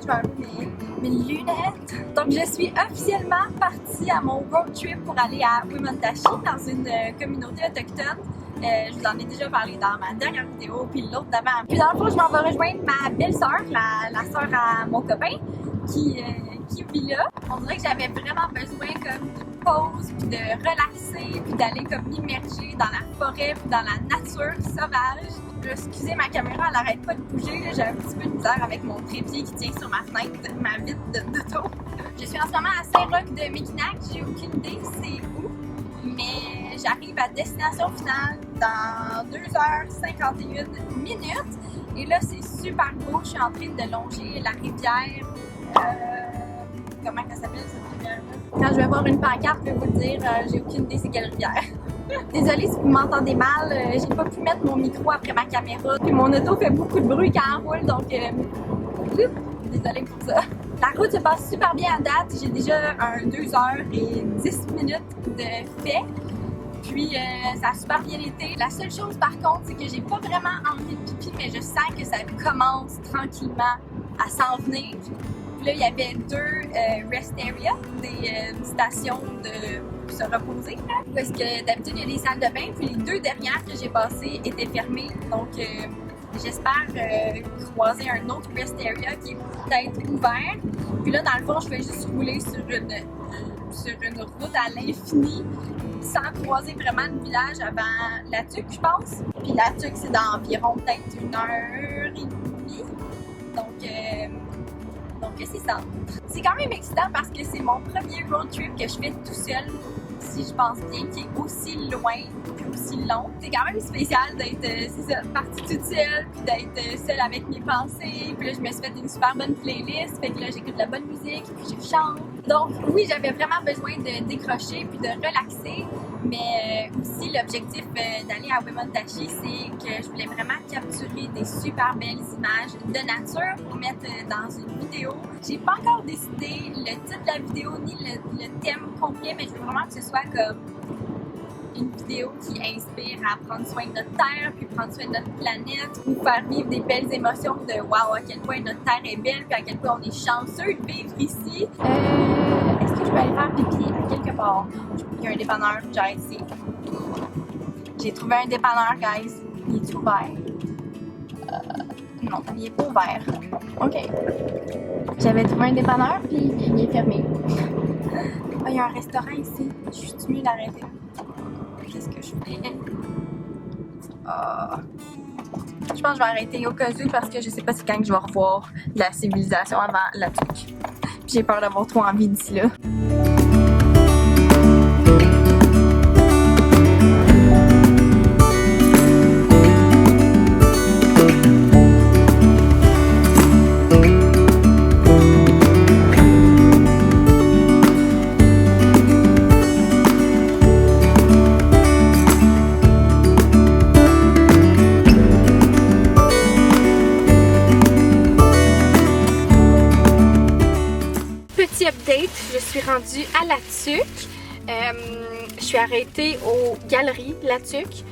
je mets un peu mes lunettes. Donc je suis officiellement partie à mon road trip pour aller à Wemotaci dans une communauté autochtone. Je vous en ai déjà parlé dans ma dernière vidéo, puis l'autre d'avant. Puis dans le fond, je m'en vais rejoindre ma belle-sœur, la sœur à mon copain, qui vit là. On dirait que j'avais vraiment besoin comme d'une pause, puis de relaxer, puis d'aller comme m'immerger dans la forêt, puis dans la nature sauvage. Excusez, ma caméra, elle arrête pas de bouger. J'ai un petit peu de misère avec mon trépied qui tient sur ma fenêtre, ma vitre d'auto. Je suis en ce moment à Saint-Roch de Mekinac. J'ai aucune idée c'est où, mais j'arrive à destination finale dans 2h51 minutes. Et là, c'est super beau. Je suis en train de longer la rivière. Comment elle s'appelle cette rivière-là? Quand je vais voir une pancarte, je vais vous le dire, j'ai aucune idée c'est quelle rivière. Désolée si vous m'entendez mal, j'ai pas pu mettre mon micro après ma caméra. Puis mon auto fait beaucoup de bruit quand elle roule, donc désolée pour ça. La route se passe super bien à date. J'ai déjà 2h10 de fait. Puis ça a super bien été. La seule chose par contre, c'est que j'ai pas vraiment envie de pipi, mais je sens que ça commence tranquillement à s'en venir. Puis là, il y avait 2 rest areas, des stations de se reposer. Parce que d'habitude, il y a des salles de bain, puis les 2 dernières que j'ai passées étaient fermées. Donc, j'espère croiser un autre rest area qui est peut-être ouvert. Puis là, dans le fond, je vais juste rouler sur une route à l'infini, sans croiser vraiment le village avant La Tuque, je pense. Puis La Tuque, c'est dans environ peut-être 1h30. Donc c'est ça. C'est quand même excitant parce que c'est mon premier road trip que je fais tout seul, si je pense bien, qui est aussi loin puis aussi long. C'est quand même spécial d'être, partie toute seule, puis d'être seule avec mes pensées. Puis là, je me suis fait une super bonne playlist, fait que là, j'écoute de la bonne musique, puis je chante. Donc oui, j'avais vraiment besoin de décrocher puis de relaxer. Mais aussi, l'objectif d'aller à Wemotaci, c'est que je voulais vraiment capturer des super belles images de nature pour mettre dans une vidéo. J'ai pas encore décidé le titre de la vidéo ni le thème complet, mais je veux vraiment que ce soit comme une vidéo qui inspire à prendre soin de notre terre, puis prendre soin de notre planète, nous faire vivre des belles émotions de wow, à quel point notre terre est belle, puis à quel point on est chanceux de vivre ici. Est-ce que je peux aller faire pipi à quelque part? Il y a un dépanneur, genre ici. J'ai trouvé un dépanneur, guys. Il est ouvert? Non, il est pas ouvert. OK. J'avais trouvé un dépanneur, puis il est fermé. Il y a un restaurant ici. Je suis mieux d'arrêter. Qu'est-ce que je fais? Je pense que je vais arrêter au cas où parce que je sais pas c'est quand que je vais revoir la civilisation avant La Tuque. J'ai peur d'avoir trop envie d'ici là. Update, je suis rendue à La Tuque. Je suis arrêtée aux Galeries La Tuque.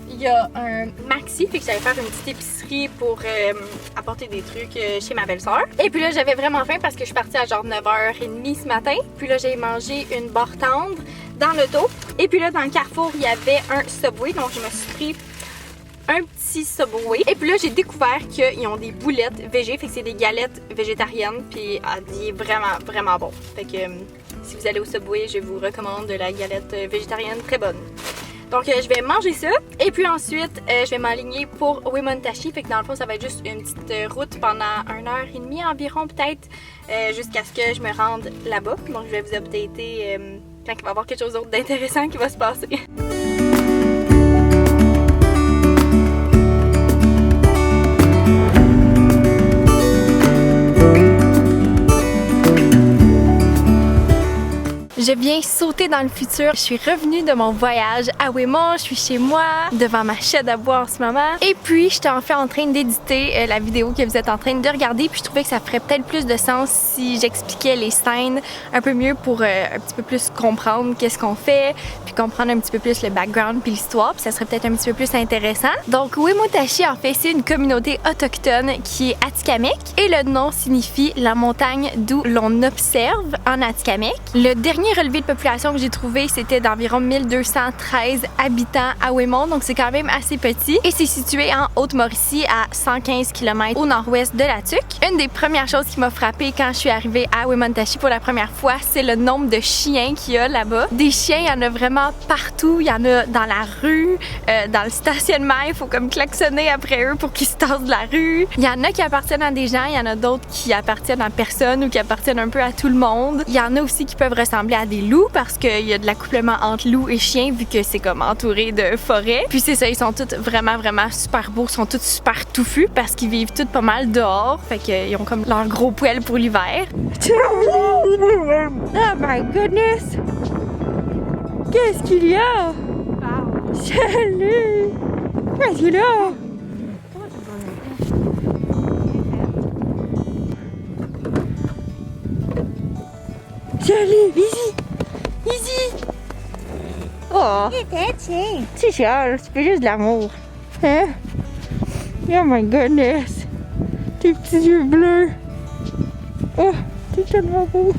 Il y a un maxi, fait que j'allais faire une petite épicerie pour apporter des trucs chez ma belle-sœur. Et puis là, j'avais vraiment faim parce que je suis partie à genre 9h30 ce matin. Puis là, j'ai mangé une barre tendre dans l'auto. Et puis là, dans le Carrefour, il y avait un Subway, donc je me suis pris un petit Subway. Et puis là, j'ai découvert qu'ils ont des boulettes végé, fait que c'est des galettes végétariennes, puis il est vraiment, vraiment bon. Fait que si vous allez au Subway, je vous recommande la galette végétarienne, très bonne. Donc je vais manger ça, et puis ensuite, je vais m'aligner pour Wemotaci, fait que dans le fond, ça va être juste une petite route pendant 1h30 environ, peut-être, jusqu'à ce que je me rende là-bas. Donc je vais vous updater quand il va y avoir quelque chose d'autre d'intéressant qui va se passer. Je viens sauter dans le futur. Je suis revenue de mon voyage à Ouémont. Je suis chez moi, devant ma chaîne à bois en ce moment. Et puis, j'étais en fait en train d'éditer la vidéo que vous êtes en train de regarder. Puis, je trouvais que ça ferait peut-être plus de sens si j'expliquais les scènes un peu mieux pour un petit peu plus comprendre qu'est-ce qu'on fait, puis comprendre un petit peu plus le background puis l'histoire. Puis, ça serait peut-être un petit peu plus intéressant. Donc, Wemotaci, en fait, c'est une communauté autochtone qui est Atikamekw. Et le nom signifie la montagne d'où l'on observe en Atikamekw. Le dernier relevé de population que j'ai trouvé, c'était d'environ 1213 habitants à Ouémont, donc c'est quand même assez petit. Et c'est situé en Haute-Mauricie, à 115 km au nord-ouest de la Tuque. Une des premières choses qui m'a frappée quand je suis arrivée à Wemotaci pour la première fois, c'est le nombre de chiens qu'il y a là-bas. Des chiens, il y en a vraiment partout. Il y en a dans la rue, dans le stationnement, il faut comme klaxonner après eux pour qu'ils se tassent de la rue. Il y en a qui appartiennent à des gens, il y en a d'autres qui appartiennent à personne ou qui appartiennent un peu à tout le monde. Il y en a aussi qui peuvent ressembler à des loups parce qu'il y a de l'accouplement entre loups et chiens vu que c'est comme entouré de forêt. Puis c'est ça, ils sont tous vraiment super beaux, ils sont tous super touffus parce qu'ils vivent tous pas mal dehors. Fait qu'ils ont comme leur gros poêle pour l'hiver. Oh my goodness! Qu'est-ce qu'il y a? Salut! Qu'est-ce qu'il y a? Salut, Easy! Oh! C'est Charles, tu fais juste de l'amour. Hein? Oh my goodness! Tes petits yeux bleus! Oh!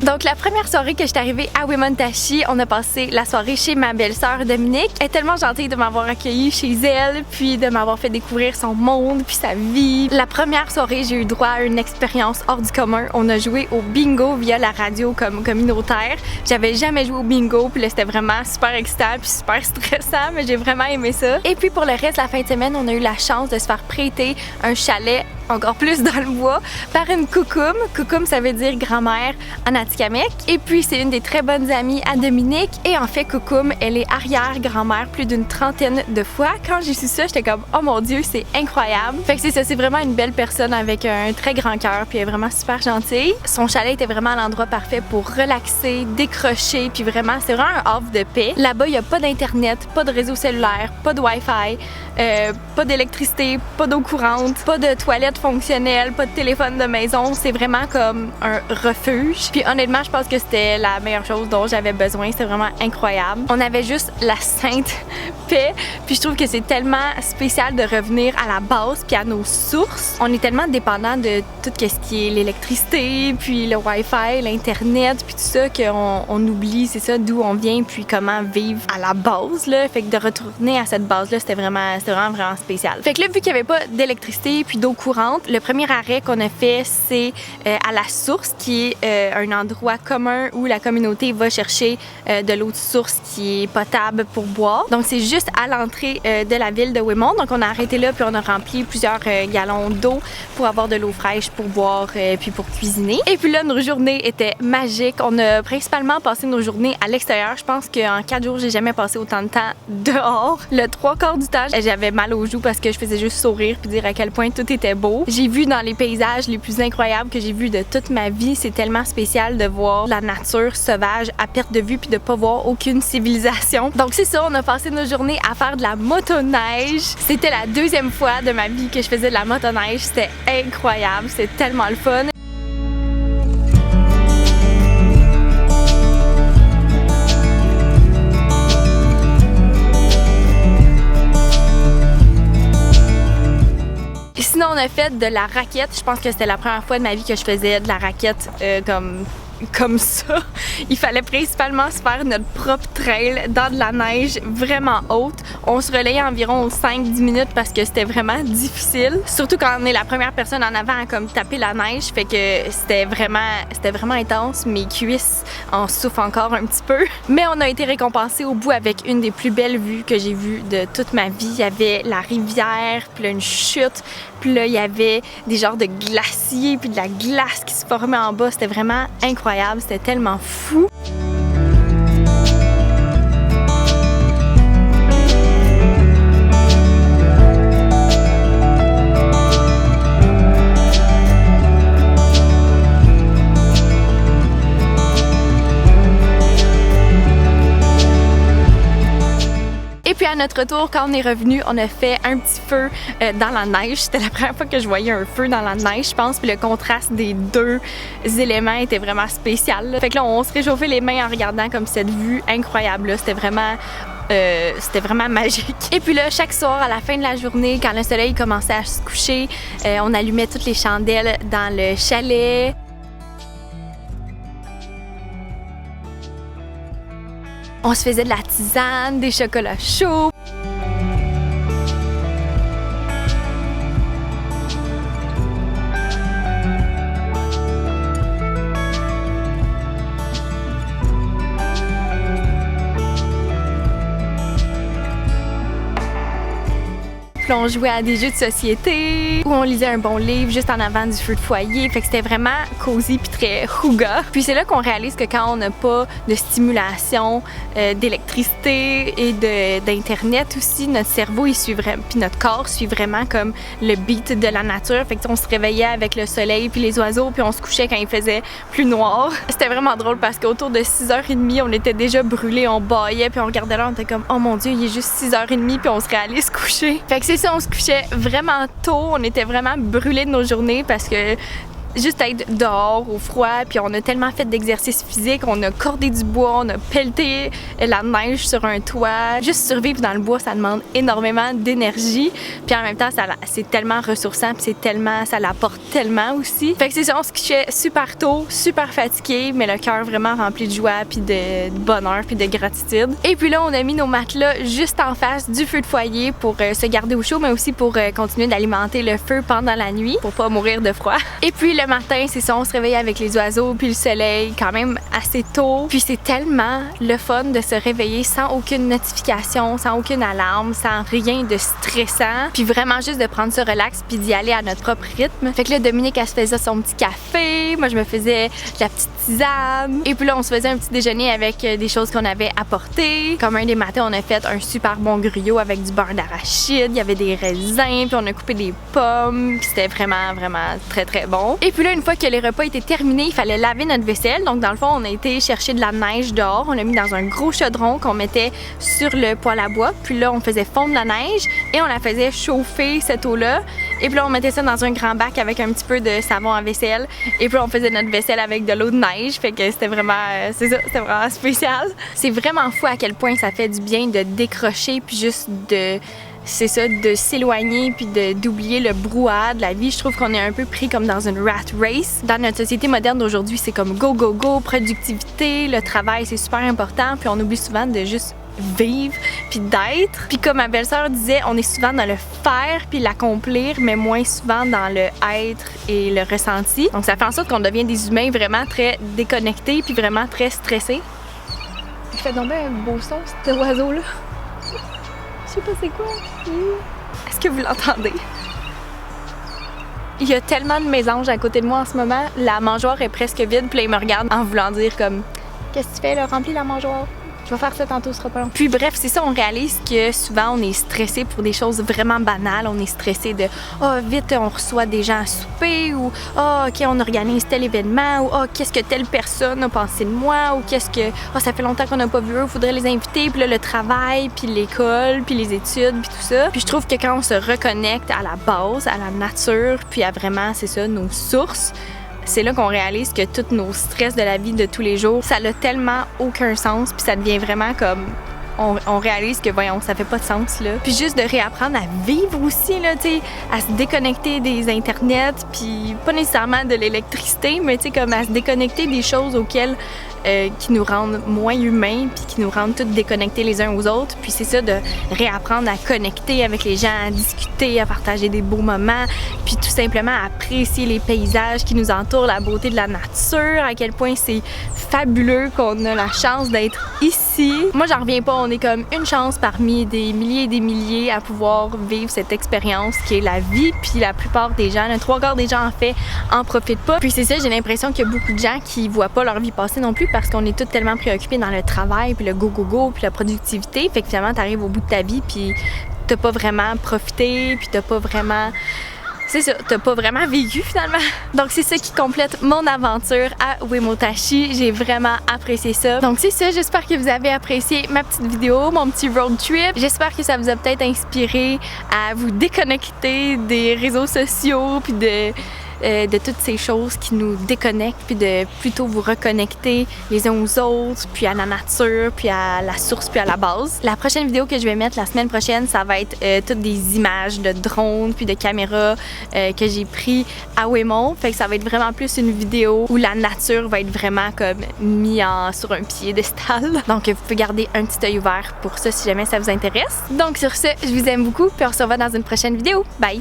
Donc la première soirée que je suis arrivée à Wemotaci, on a passé la soirée chez ma belle-sœur Dominique. Elle est tellement gentille de m'avoir accueillie chez elle, puis de m'avoir fait découvrir son monde, puis sa vie. La première soirée, j'ai eu droit à une expérience hors du commun. On a joué au bingo via la radio comme communautaire. J'avais jamais joué au bingo, puis là c'était vraiment super excitant puis super stressant, mais j'ai vraiment aimé ça. Et puis pour le reste, la fin de semaine, on a eu la chance de se faire prêter un chalet encore plus dans le bois par une coucoum. Coucoum, ça veut dire grand-mère en Atikamekw. Et puis, c'est une des très bonnes amies à Dominique. Et en fait, coucoum, elle est arrière-grand-mère plus d'une trentaine de fois. Quand j'ai su ça, j'étais comme, oh mon Dieu, c'est incroyable. Fait que c'est ça, c'est vraiment une belle personne avec un très grand cœur, puis elle est vraiment super gentille. Son chalet était vraiment l'endroit parfait pour relaxer, décrocher, puis vraiment, c'est vraiment un havre de paix. Là-bas, il n'y a pas d'internet, pas de réseau cellulaire, pas de Wi-Fi, pas d'électricité, pas d'eau courante, pas de toilettes fonctionnelles, pas de téléphone de maison. C'est vraiment comme un refuge. Puis honnêtement, je pense que c'était la meilleure chose dont j'avais besoin. C'était vraiment incroyable. On avait juste la sainte paix. Puis je trouve que c'est tellement spécial de revenir à la base puis à nos sources. On est tellement dépendant de tout ce qui est l'électricité, puis le Wi-Fi, l'internet, puis tout ça qu'on oublie, c'est ça, d'où on vient puis comment vivre à la base là. Fait que de retourner à cette base là, c'était vraiment spécial. Fait que là, vu qu'il n'y avait pas d'électricité puis d'eau courante, le premier arrêt qu'on a fait, c'est à la source, qui est un endroit commun où la communauté va chercher de l'eau de source qui est potable pour boire. Donc c'est juste à l'entrée de la ville de Ouémont. Donc on a arrêté là puis on a rempli plusieurs gallons d'eau pour avoir de l'eau fraîche pour boire puis pour cuisiner. Et puis là, nos journées étaient magiques. On a principalement passé nos journées à l'extérieur. Je pense qu'en 4 jours, j'ai jamais passé autant de temps dehors. Le 3/4 du temps, j'avais mal aux joues parce que je faisais juste sourire puis dire à quel point tout était beau. J'ai vu dans les paysages les plus incroyables que j'ai vus de toute ma vie. C'est tellement spécial de voir la nature sauvage à perte de vue puis de pas voir aucune civilisation. Donc c'est ça, on a passé nos journées à faire de la motoneige. C'était la 2e fois de ma vie que je faisais de la motoneige. C'était incroyable, c'était tellement le fun. Sinon, on a fait de la raquette. Je pense que c'était la première fois de ma vie que je faisais de la raquette comme ça. Il fallait principalement se faire notre propre trail dans de la neige vraiment haute. On se relayait environ 5-10 minutes parce que c'était vraiment difficile. Surtout quand on est la première personne en avant à comme taper la neige. Fait que c'était vraiment intense. Mes cuisses en souffrent encore un petit peu. Mais on a été récompensés au bout avec une des plus belles vues que j'ai vues de toute ma vie. Il y avait la rivière, puis là une chute. Puis là, il y avait des genres de glaciers, puis de la glace qui se formait en bas. C'était vraiment incroyable, c'était tellement fou. notre retour, quand on est revenu, on a fait un petit feu dans la neige. C'était la première fois que je voyais un feu dans la neige, je pense. Puis le contraste des deux éléments était vraiment spécial, là. Fait que là, on se réchauffait les mains en regardant comme cette vue incroyable, là. C'était vraiment magique. Et puis là, chaque soir, à la fin de la journée, quand le soleil commençait à se coucher, on allumait toutes les chandelles dans le chalet. On se faisait de la tisane, des chocolats chauds. Puis on jouait à des jeux de société, ou on lisait un bon livre juste en avant du feu de foyer. Fait que c'était vraiment cosy puis très houga. Puis c'est là qu'on réalise que quand on n'a pas de stimulation, d'électricité et d'internet aussi, notre cerveau il suit vraiment, puis notre corps suit vraiment comme le beat de la nature. Fait que on se réveillait avec le soleil puis les oiseaux, puis on se couchait quand il faisait plus noir. C'était vraiment drôle parce qu'autour de 6h30, on était déjà brûlés, on bâillait, puis on regardait là, on était comme oh mon Dieu, il est juste 6h30, puis on serait allé se coucher. Fait que c'est ça, on se couchait vraiment tôt, on était vraiment brûlés de nos journées parce que juste être dehors au froid, puis on a tellement fait d'exercice physique, on a cordé du bois, on a pelleté la neige sur un toit. Juste survivre dans le bois, ça demande énormément d'énergie, puis en même temps, c'est tellement ressourçant, puis ça l'apporte tellement aussi. Fait que c'est ça, on se couchait super tôt, super fatigué, mais le cœur vraiment rempli de joie, puis de bonheur, puis de gratitude. Et puis là, on a mis nos matelas juste en face du feu de foyer pour se garder au chaud, mais aussi pour continuer d'alimenter le feu pendant la nuit, pour pas mourir de froid. Et puis le matin, c'est ça, on se réveillait avec les oiseaux puis le soleil quand même assez tôt. Puis c'est tellement le fun de se réveiller sans aucune notification, sans aucune alarme, sans rien de stressant. Puis vraiment juste de prendre ce relax puis d'y aller à notre propre rythme. Fait que là, Dominique, elle se faisait son petit café. Moi, je me faisais de la petite tisane. Et puis là, on se faisait un petit déjeuner avec des choses qu'on avait apportées. Comme un des matins, on a fait un super bon gruyot avec du beurre d'arachide. Il y avait des raisins, puis on a coupé des pommes. Puis c'était vraiment, vraiment très, très bon. Et puis là, une fois que les repas étaient terminés, il fallait laver notre vaisselle. Donc, dans le fond, on a été chercher de la neige dehors. On l'a mis dans un gros chaudron qu'on mettait sur le poêle à bois. Puis là, on faisait fondre la neige et on la faisait chauffer, cette eau-là. Et puis là, on mettait ça dans un grand bac avec un petit peu de savon à vaisselle. Et puis là, on faisait notre vaisselle avec de l'eau de neige. Fait que c'était vraiment, c'est ça, c'était vraiment spécial. C'est vraiment fou à quel point ça fait du bien de décrocher puis juste de s'éloigner puis d'oublier le brouhaha de la vie. Je trouve qu'on est un peu pris comme dans une rat race. Dans notre société moderne d'aujourd'hui, c'est comme go, go, go, productivité, le travail, c'est super important, puis on oublie souvent de juste vivre puis d'être. Puis comme ma belle-sœur disait, on est souvent dans le faire puis l'accomplir, mais moins souvent dans le être et le ressenti. Donc ça fait en sorte qu'on devient des humains vraiment très déconnectés puis vraiment très stressés. Il fait donc bien un beau son, cet oiseau-là. Je sais pas c'est quoi. Est-ce que vous l'entendez? Il y a tellement de mésanges à côté de moi en ce moment. La mangeoire est presque vide, puis là, il me regarde en voulant dire comme « Qu'est-ce que tu fais là? Remplis la mangeoire. Je vais faire ça tantôt, ce sera pas long. » Puis bref, c'est ça, on réalise que souvent, on est stressé pour des choses vraiment banales. On est stressé de « Oh, vite, on reçoit des gens à souper » ou « Oh, OK, on organise tel événement » ou « Oh, qu'est-ce que telle personne a pensé de moi » ou « Qu'est-ce que... Oh, ça fait longtemps qu'on n'a pas vu eux, il faudrait les inviter. » Puis là, le travail, puis l'école, puis les études, puis tout ça. Puis je trouve que quand on se reconnecte à la base, à la nature, puis à vraiment, c'est ça, nos sources, c'est là qu'on réalise que tous nos stress de la vie de tous les jours, ça n'a tellement aucun sens, puis ça devient vraiment comme... On réalise que, voyons, ça fait pas de sens, là. Puis juste de réapprendre à vivre aussi, là, tu sais, à se déconnecter des internets, puis pas nécessairement de l'électricité, mais tu sais, comme à se déconnecter des choses auxquelles... qui nous rendent moins humains puis qui nous rendent tous déconnectés les uns aux autres. Puis c'est ça, de réapprendre à connecter avec les gens, à discuter, à partager des beaux moments, puis tout simplement à apprécier les paysages qui nous entourent, la beauté de la nature, à quel point c'est fabuleux qu'on a la chance d'être ici. Moi, j'en reviens pas, on est comme une chance parmi des milliers et des milliers à pouvoir vivre cette expérience qui est la vie, puis la plupart des gens, le 3/4 des gens en fait, en profitent pas. Puis c'est ça, j'ai l'impression qu'il y a beaucoup de gens qui voient pas leur vie passer non plus parce qu'on est tous tellement préoccupés dans le travail, puis le go-go-go, puis la productivité. Fait que finalement, t'arrives au bout de ta vie, puis t'as pas vraiment profité, puis t'as pas vraiment c'est ça, t'as pas vraiment vécu finalement. Donc c'est ça qui complète mon aventure à Uemotachi. J'ai vraiment apprécié ça. Donc c'est ça, j'espère que vous avez apprécié ma petite vidéo, mon petit road trip. J'espère que ça vous a peut-être inspiré à vous déconnecter des réseaux sociaux puis de toutes ces choses qui nous déconnectent, puis de plutôt vous reconnecter les uns aux autres, puis à la nature, puis à la source, puis à la base. La prochaine vidéo que je vais mettre la semaine prochaine, ça va être toutes des images de drones, puis de caméras que j'ai pris à Ouémont. Fait que ça va être vraiment plus une vidéo où la nature va être vraiment comme mis sur un piédestal. Donc vous pouvez garder un petit œil ouvert pour ça si jamais ça vous intéresse. Donc sur ce, je vous aime beaucoup, puis on se revoit dans une prochaine vidéo. Bye!